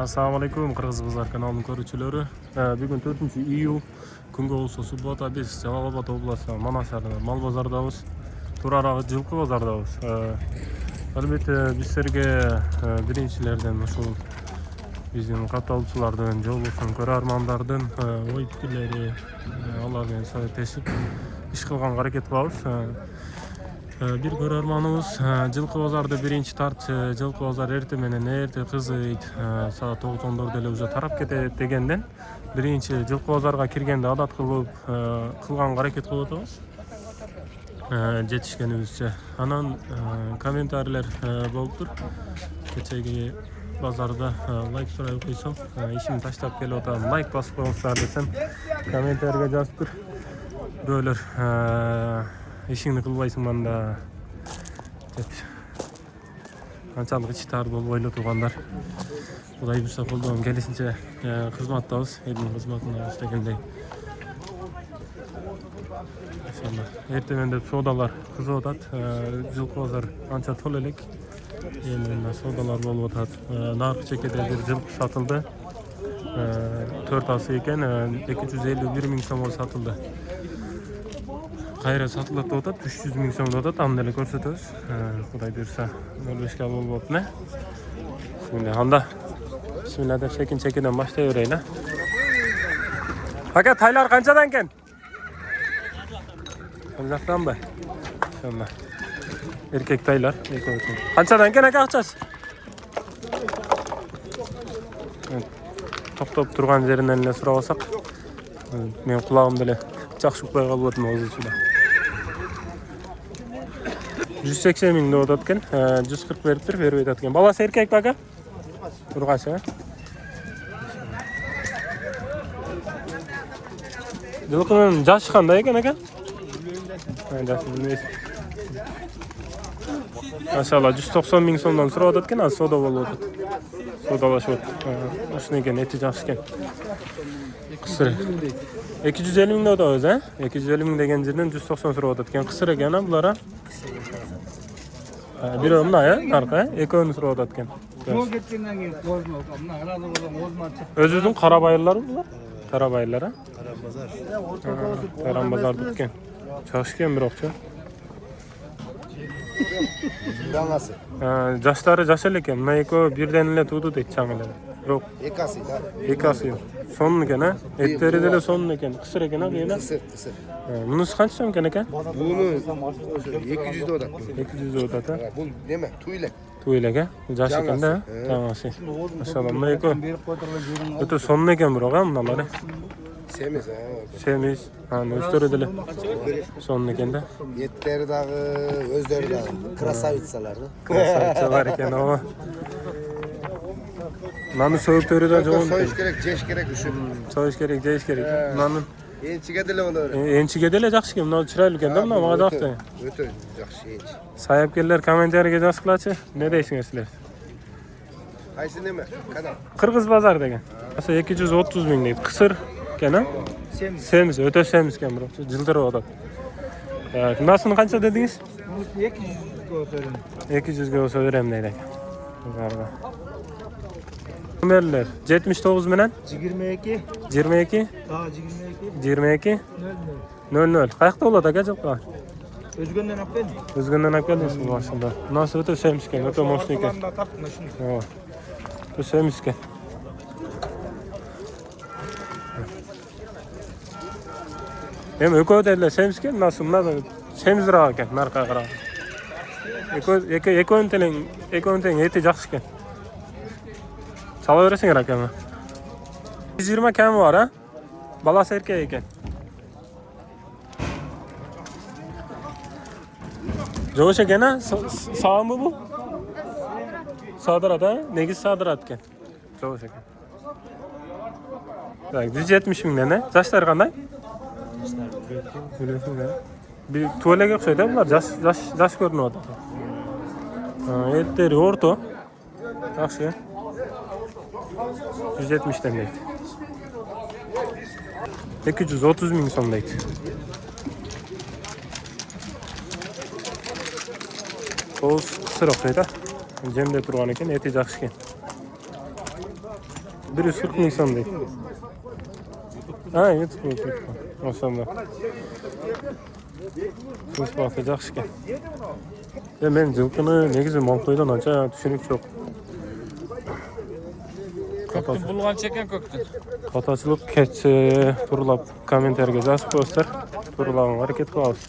Assalomu alaykum Qirg'iz Bozor kanalining ko'ruvchilari. Bugun 4-iyul kunga bo'lsa subbota biz Jalolobod oblasti Manas shahrida mol bozoridamiz. Turarog'i Jilqi bozoridamiz. Albatta biz sizlarga birinchilardan shu bizning qatnashchilardan, jo'lbo'sin ko'rarmanlardan o'y fikrlari ularga so'zlashib ish qilgan harakat qilamiz. Bir ko'rarmanimiz Jilqi bozorida birinchi tartib Jilqi bozor ertameni nerda qiziydi soat 9:14 da уже tarab ketadi degandan birinchi Jilqi bozorga kirganda odat qilgan harakat qilib o'tamiz. Jetishganimizcha anan kommentariylar bo'lib tur. Kechagi bozorda like so'rab qo'ysam, ishimni tashlab kelyapman. Like bosib qo'yinglar desam, kommentariyaga yozib tur. Birovlar ishingni qilmaysan manda deb qanchalik ichtar bo'lib o'ylab turganlar. Xudoy bilsa qo'ldan kelishincha xizmatdamiz, elning xizmatini istaganday. İnşallah. Ertemende sodalar kızı otat, Jilqi bozor ancha to'lalik. Endi sodalar bo'lib o'tadi. Narx chekada bir jilqi satıldı. 4 ası ekan 251 ming so'm satıldı. Qayra satıladi otat 300 ming so'm otat, amdalik ko'rsatamiz. Xudoy bersa 05 ga bo'lib o'tdi. Shunday onda bismillah deb sekin-sekindan boshlayveraylik. Aka taylar qanchadan ekan? Qanaqdan bor? Inshaalloh. Erkek taylar, qanchadan ekan aka aqchasi? To'xtab turgan yerinden so'rab olsak, men qulog'imda chaqshib qo'ygan o'zi ichida. 180 ming o'tayotgan, 140 beribdir, berib o'tayotgan. Balasi erkak aka? Urg'achi. Jilqining yoshi qanday ekan aka? Maşallah 190 ming so'mdan so'rab o'tayotgan, soda bo'lib o'tadi. Sodalashib o'tdi. Shunga netija yaxshi ekan. Qisir. 250 ming o'tadi o'zi, 250 ming degan yerdan 190 so'rab o'tayotgan. Qisir ekan bular. Biri bunday narxi, ekoni so'rab o'tayotgan. O'zingizning qarabayirlari bular? Qarabayirlar, ha? Qarabozor tutgan. Çalışken bir okçu. Danası. Yaşları yaşlı ekan. Mayko birden ile tutu deydi çangıları. Yok. Ekası da. Ekası yok. Sonun ekan ha. Etleri de sonun ekan. Kısır ekan ha böyle. Kısır. Bunun kaç so'm ekan aka? Bunu 200 odat. 200 odat ha. Bu neme? Tuylak. Tuylak ha. Yaş ekan da. Tamam şey. Maşallah Mayko. Öte sonun ekan bir oğam bunları. Semiz ha. Semiz. Üstleri de sonun ekan da. Yetleri dağı, özleri dağı. Krasavitsalardı. Krasavitsalar ekan ama. Nanı soğukları da çoğun. Soğuş gerek, ceş gerek üşüm. Soğuş gerek, ceş gerek. Nanı Ençige dile olur. Ençige dile yaxshi ekan. Mana chiroyli ekan-da, mana maqadaqda. O'ta yaxshi enç. Sayapkellar kommentariyaga yoz qilchi. Ne deysizlar sizlar? Qaysi neme? Kanal. Qirg'iz bozor degan. Asa 230 ming deydi. Qisir ekan ha? Semiz, o'ta semiz ekan biroq. Jildirib o'tadi. Nasini qancha dedingiz? 200 ga olsa verem deydi aka. Bozorda. Numarlar 79 bilan 22 22 daha 22 22 00. Qayerda bo'ladi aka Jilqi? Özgün'den apel. O'zgandan olib keldingiz maşallah. Nasıl o'ta semiz ekan, o'ta mo'shni ekan. Kulağında tartma şunu. Ha. Bu semiz ekan. Hem öko'da semiz ekan, nasıl semizroq ekan, narxi qarab. Ekon yeti yaxshi ekan. Çalaverasın rakama. 120 kam var ha? Balası erkek ekan. Jo'sh ekan ha? Sağ mı bu? Sağdırat ha? Negiz sağdırat ekan. Jo'sh ekan. Bak 170 mingdan ha? Yaşlar qanday? Bir tuvalega o'xshaydi bular, yosh ko'rinyapti. Etleri o'rta. Yaxshi. 170'den deydi. 230 ming so'm deydi. Qo'z qisir o'xshaydi. Jemde turgan ekan, eti yaxshi ekan. 140 ming so'm deydi. Ha, YouTube. Maşallah. So'z vaqti yaxshi ekan. Men жылқыны негізі Малқойдан анча түшүнүк жок. Көктүн булганча экен көктүн. Катачылык кетсе турлап комментарийге жазып коесуздар. Турлаганга аракет кылабыз.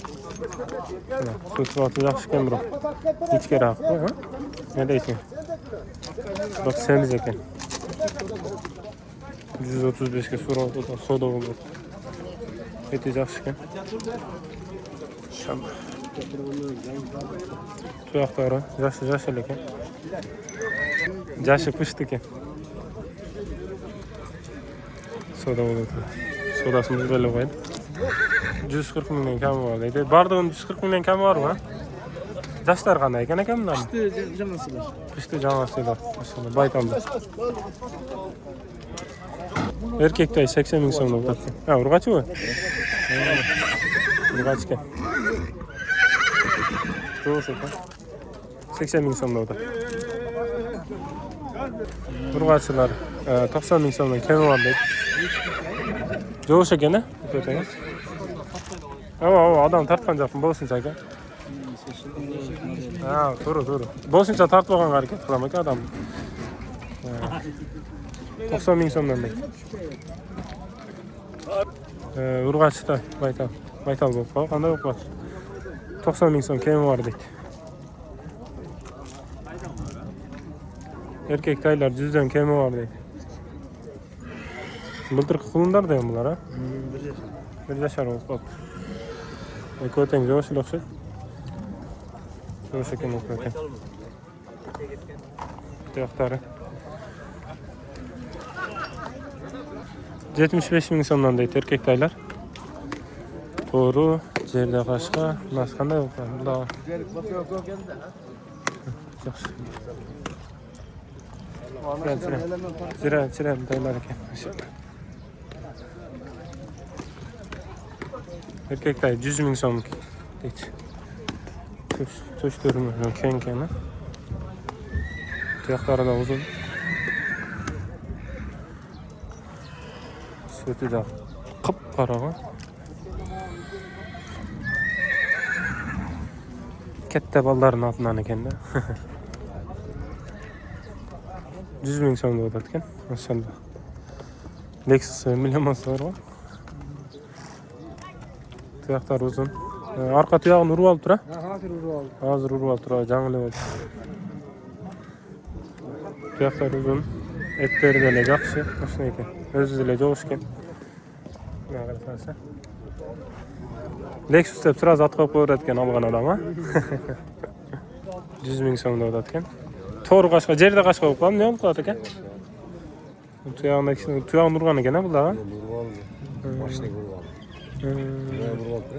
Сөз вaqti yaxshi ekan бирок. Ичкераак го, ha? Ne deysin? Bak semiz ekan. 135 ga so'rab soda bo'ldi. Eti yaxshi ekan. Şamba. Tuyaqdari yashil ekan. Jashi pishdi ekan. Soda bo'ldi. Sodasini belib qo'ydi. 140 mingdan kam bor deydi. Bardığın 140 mingdan kam bormi? Jashlar qanday ekan bular? Janasılar. Pishdi janasilar. Maşallah baytamda. Erkekday 80 ming so'mdan o'tadi. Ha, urg'achi bu. Urg'achi ekan. To'g'ri ekan. 80 ming so'mdan o'tadi. Urg'achilar 90 ming so'mdan kami bor deydi. Jo'sh ekan, ha? Adam tartgan joqmi bo'lsincha aka. Ha, to'g'ri. Bo'lsincha tartib olgan harakat qilaman aka adam. 90 ming so'mdan deydi. Urg'achda baytal bo'lib qoldi. Qanday bo'lib qoldi? 90 ming so'm kemi bor deydi. Erkek taylar 100 dan kemi bor deydi. Былтыркы кулундар да булар, ha? 1 жашар болуп калды. Экотең жоошыл окшойт. Жоош экен экотең. Тияктары 75 ming so'mdan deydi erkek taylar. To'g'ri, жерде qashqa, nas qanday bo'ladi? Bular. Yaxshi. Chira taylar ekan. Erkek tay 100 ming so'm deydi. To'shtirmi keng ekan. Tuyoqlari da uzun. Sütü de qip-qora. Katta ballarning otidan ekan-da. 100 ming so'mda o'tadi ekan. Maşallah. Lexus milyomosi bor. Tuyoqlar uzun. Arqa tuyog'ini urib olib tur. Hozir urib olib tur. Jangli bo'ldi. Tuyoqlar uzun. Etleri de yaxshi. Shunday ekan. O'zizlar jo'sh ekan. Nima qilsa. Lexus deb sirasi ot qo'yib qo'yayotgan olgan odam, ha? 100 ming so'mda o'tadi ekan. To'g'ri qashqa, yerda qashqa bo'lib qoldi. Nima bo'ldi ekan? Tuyog'ini urgan ekan, bular, ha? Mashinaga urib oldi.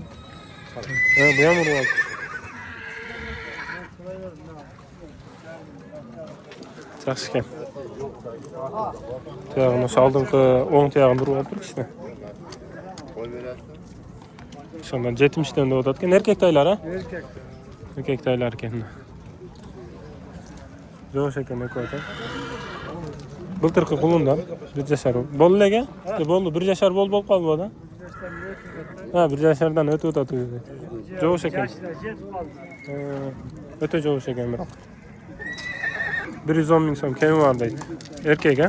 Bu ham urib oldi. Yaxshi ekan. Tuyog'ini oldingi o'ng tuyog'ini urib oldi kishini. Shundan 70 dan o'tadi ekan. Erkek taylar, ha? Erkek taylar ekan. Jo'sh ekan ekan. Былтыркы кулундан 1 жашар. Болду экен? Болду, 1 жашар болуп калды бу да? Ha, 1 жашардан өтүп атат. Жош экен. Өтө жош экен бирок. 110 ming so'm kemi bor deydi. Erkek, ha?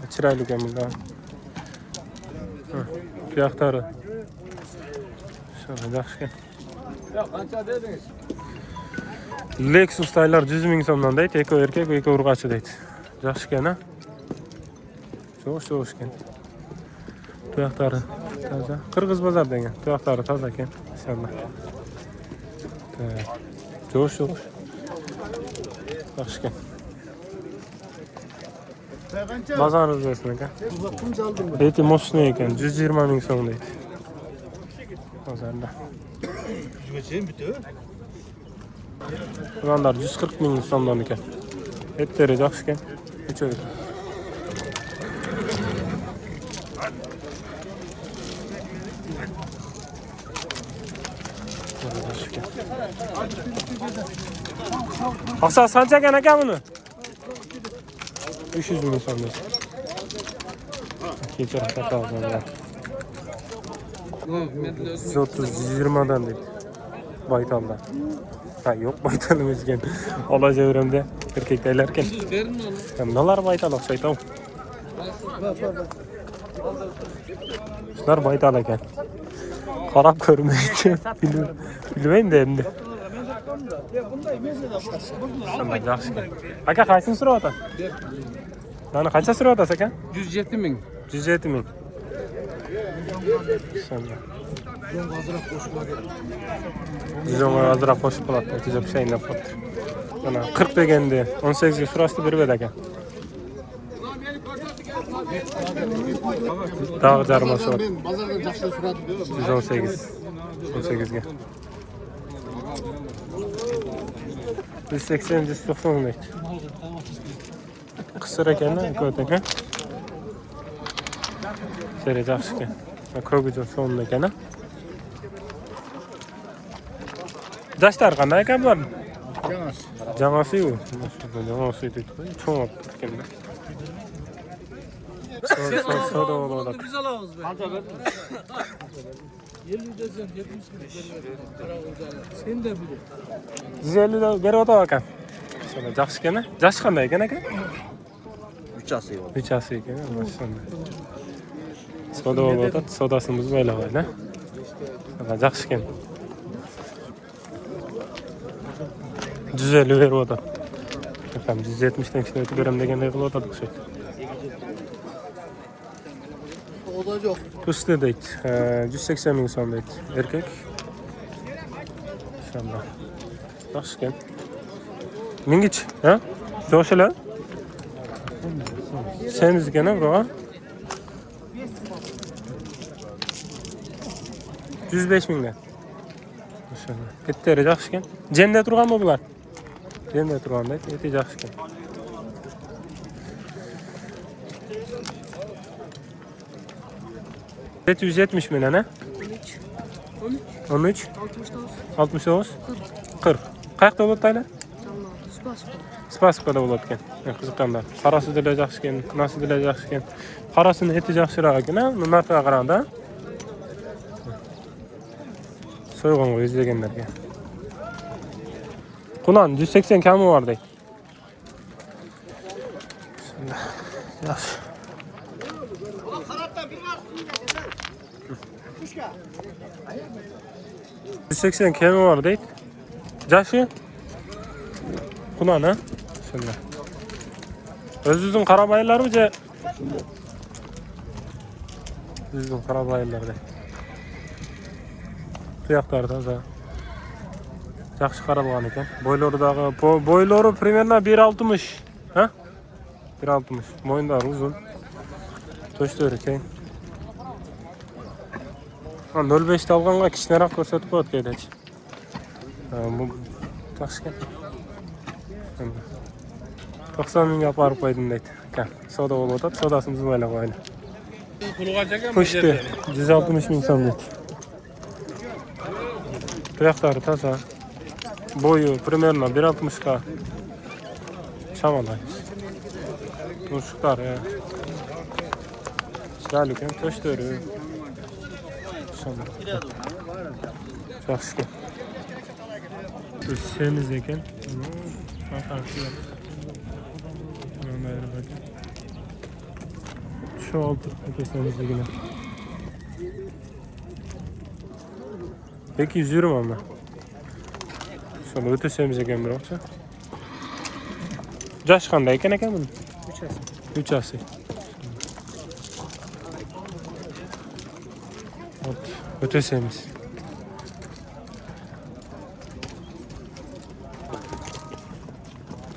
Chiroyli ekan bu da. Tuyoqlari. Shuna yaxshi ekan. Qancha dedingiz? Lexus taylar 100 ming so'mdan deydi. Eko erkek, eko urg'achi deydi. Yaxshi ekan, ha? Jo'sh ekan. Tuyoqlari toza. Qirg'iz bozorda ekan. Tuyoqlari toza ekan. Inshaalloh. Jo'sh. Yaxshi ekan. Bazoringiz bo'lsin aka. Eti moshina ekan. 120 ming so'm deydi. Bozorda. Ulanlar 140 ming so'mdan ekan. Etleri yaxshi ekan. Uchoy. Aqsa qancha ekan aka buni? 300 ming so'mda. Kechir xatolar. 130 dan deydi. Baytalda. Ha yo'q baytal emas ekan. Olajaveramda erkaklar ekan. Nimalar baytal o'xshaydi? Shular baytal ekan. Qarab ko'rmaydi. Bilmayman endi. Yaxshi. Aka qaysini so'rayapsan? Mana qancha so'rayapsiz aka? 107 ming. 107 ming. Jonga azroq qo'shib qoladi. Tejab shaynab qoldi. Mana 40 deganda 18 ga so'rashdi berib edi aka. Dağ jarması var. Bazardan yaxshi so'radim. 118. 18 ga. 180 190 deydi. Qisir ekan-da, ko't ekan. Seri yaxshi ekan. Ko'gijon so'mda ekan-a. Dashtar qanday ekan bular? Jamasi-yu. Jamasi deydi. Cho'ng olib turganda. Soda oladi. Biz alamiz be. Qancha verdin? 50 desem 70 ming sen de bil. 150 da berib o'tav ekan. Shuna yaxshi ekan-a? Jashi qanday ekan aka? 3 asıy oldu. 3 asy ekan, maşallah. Soda oladi, sodasimiz bo'la qo'ydi. Mana yaxshi ekan. 150 berib o'tav. Ham 170 dan ishlab beram deganday qilib o'tadi o'xshaydi. O da yok. Pusti deydi. 180 ming so'm deydi. Erkak. Maşallah. Yaxshi ekan. Mingich, ha? Jo'shalar. Semiz ekan-a, bro. 105 mingdan. Maşallah. Etteri yaxshi ekan. Jenda turganmi bular? Jenda turgan deydi. Eti yaxshi ekan. Et 170 milyon ha? 13 69 40 Qayerda bo'ladi taylar? Spasipkada bo'ladi ekan. Qiziqqanlar. Qarasi dila yaxshi ekan, nasi dila yaxshi ekan. Qarasini eti yaxshiroq ekan-a? Narxiga qaraganda. So'yg'onga izlaganlarga. Qulan 180 kami bor deydi. Yaxshi. 180 kemi var deydi. Jashi? Qulan ha? Shunday. O'zingizning qarabaylarmi je? O'zingizning qarabaylarda. Tuyoqlari toza. Yaxshi qaralgan ekan. Bo'ylari примерно 1.60, ha? 1.60. Mo'yinlari uzun. To'shtori keng. 05 ta olganga kichikroq ko'rsatib qo'yadi deydi. Bu yaxshi ekan. 90 mingga olib borib qo'ydim deydi. Ekan, soda bo'lib o'tadi, sodasimizni o'ylab qo'yaylik. Puli qancha ekan? Qo'shdi 160 ming so'm deydi. Tuyoqlari toza. Bo'yi примерно 1.60 ga. Shamollay. Mushuklar ya. Chiroyli ekan, to'shtori. Yaxshi. Semiz ekan. Şu oldu kesinlikle. Peki 100 euro ama. Şöyle öte semiz ekan biroqcha. Jash qanday ekan aka buni? 3 asy. 3 asy. Öte semiz.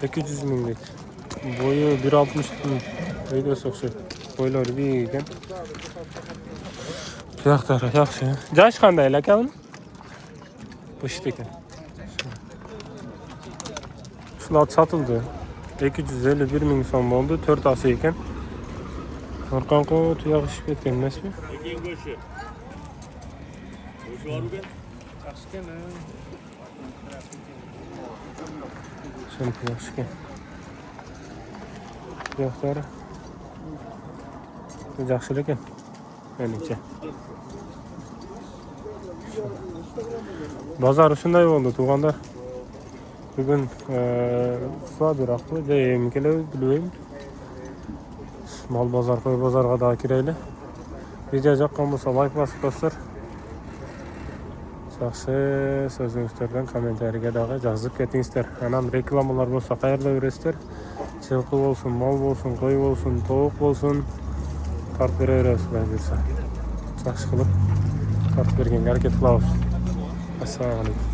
$200 ming deydi. Bo'yi 1.60 videosi o'xshaydi. Bo'ylari biy ekan. Tuyoqlari yaxshi. Jash qanday aka buni? Po'shit ekan. Shular sotildi. 251 ming so'm bo'ldi. 4 asy ekan. Orqanqo tuyoq ishib ketgan emasmi? Şöyle yaxshi ekan. Yo'qlar. Yaxshi lekin. Menimcha. Bozor shunday bo'ldi, tug'anlar. Bugun sobiroq bu jayim kelib bilmayman. Mol bozor, qo'y bozorga da kiraylik. Video yoqqan bo'lsa like bosib qo'yinglar. Yaxshi so'zingizlardan kommentariyaga daga yozib ketingizlar. Anam reklamalar bo'lsa qayerda ko'rasizlar? Chilqi bo'lsin, mol bo'lsin, qo'y bo'lsin, tovuq bo'lsin. Tart beraverasizlar desa. Yaxshi qilib tart berganga harakat qilamiz. Assalomu alaykum.